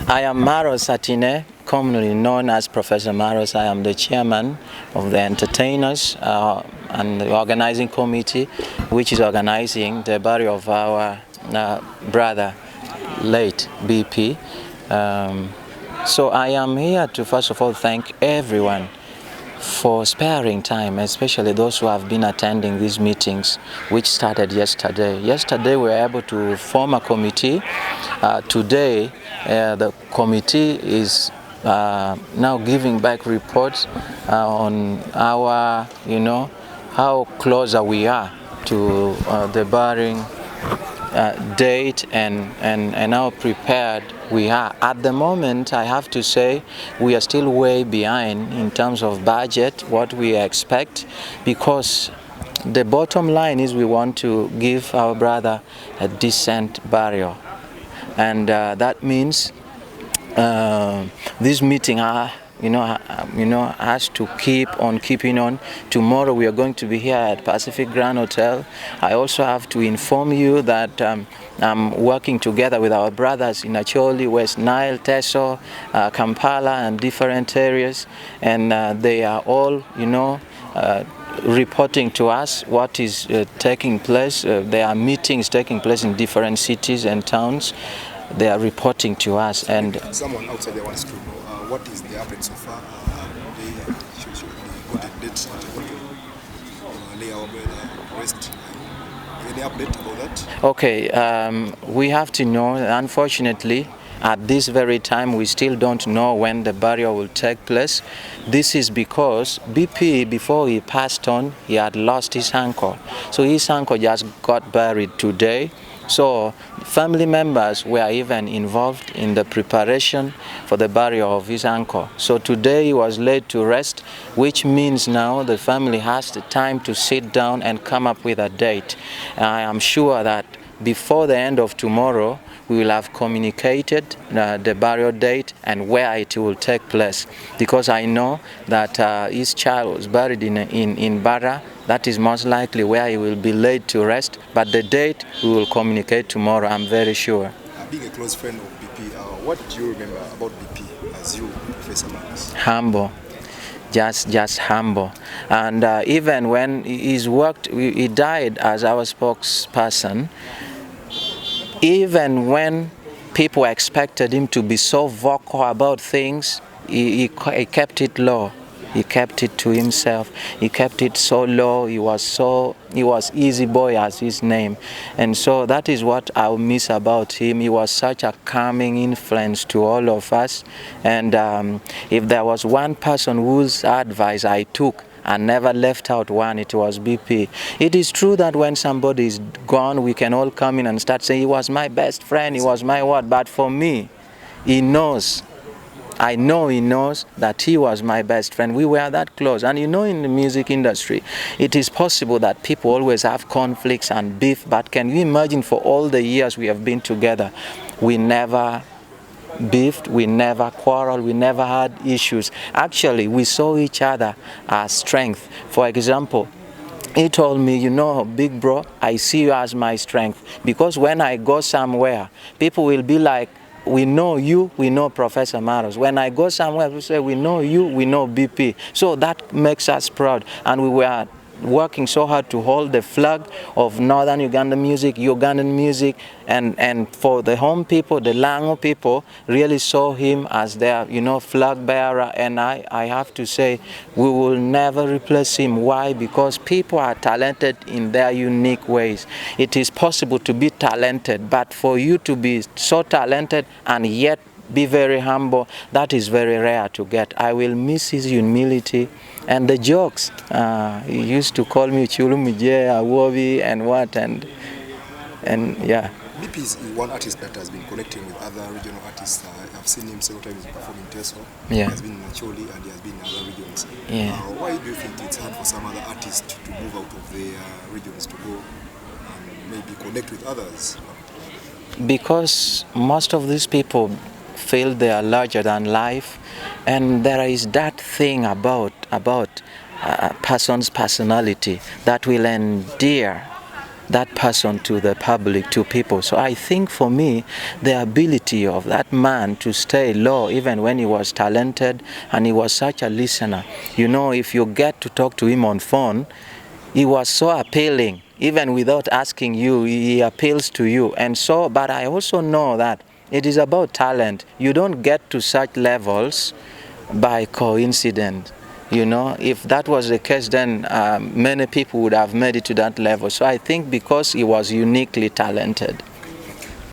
I am Maros Satine, commonly known as Profesa Maros. I am the chairman of the entertainers and the organizing committee, which is organizing the burial of our brother, late BeePee. So I am here to first of all thank everyone for sparing time, especially those who have been attending these meetings, which started yesterday. Yesterday we were able to form a committee. Today the committee is now giving back reports on our, how closer we are to the burying date and how prepared we are. At the moment, I have to say we are still way behind in terms of budget, what we expect, because the bottom line is we want to give our brother a decent burial, and that means this meeting has to keep on keeping on. Tomorrow we are going to be here at Pacific Grand Hotel. I also have to inform you that I'm working together with our brothers in Acholi, West Nile, Teso, Kampala, and different areas, and they are all, reporting to us what is taking place. There are meetings taking place in different cities and towns. They are reporting to us. And someone outside there wants to know what is the update so far. They got a date to lay our brother rest. Any update about that? Okay, we have to know, unfortunately, at this very time we still don't know when the burial will take place. This is because BeePee, before he passed on, he had lost his uncle. So his uncle just got buried today. So family members were even involved in the preparation for the burial of his uncle. So today he was laid to rest, which means now the family has the time to sit down and come up with a date. I am sure that before the end of tomorrow we will have communicated the burial date and where it will take place, because I know that his child was buried in Barra. That is most likely where he will be laid to rest, but the date we will communicate tomorrow, I'm very sure. Being a close friend of BeePee, what do you remember about BeePee as you, Profesa Maros? Humble. Just humble, and even when he died as our spokesperson. Even when people expected him to be so vocal about things, he kept it low. He kept it to himself. He kept it so low. He was Easy Boy as his name, and so that is what I'll miss about him. He was such a calming influence to all of us, and if there was one person whose advice I took and never left out one, it was BeePee. It is true that when somebody is gone, we can all come in and start saying, he was my best friend, he was my what, but for me, he knows. I know he knows that he was my best friend. We were that close. And in the music industry, it is possible that people always have conflicts and beef, but can you imagine for all the years we have been together, we never beefed, we never quarreled, we never had issues. Actually, we saw each other as strength. For example, he told me, big bro, I see you as my strength, because when I go somewhere, people will be like, we know you, we know Profesa Maros. When I go somewhere, we say, we know you, we know BeePee. So that makes us proud, and we were working so hard to hold the flag of Northern Uganda music, Ugandan music, and for the home people, the Lango people, really saw him as their, flag bearer. And I have to say, we will never replace him. Why? Because people are talented in their unique ways. It is possible to be talented, but for you to be so talented and yet be very humble, that is very rare to get. I will miss his humility and the jokes. He used to call me Chulumije, Awobi, and what, and yeah. BeePee is one artist that has been connecting with other regional artists. I've seen him several times performing Teso. Yeah. He has been in Acholi and he has been in other regions. Yeah. Why do you think it's hard for some other artists to move out of their regions to go and maybe connect with others? Because most of these people feel they are larger than life, and there is that thing about a person's personality that will endear that person to the public, to people. So I think for me, the ability of that man to stay low even when he was talented and he was such a listener. You know, if you get to talk to him on phone, he was so appealing. Even without asking you, he appeals to you. And so, but I also know that it is about talent. You don't get to such levels by coincidence. You know, if that was the case, then many people would have made it to that level. So I think because he was uniquely talented.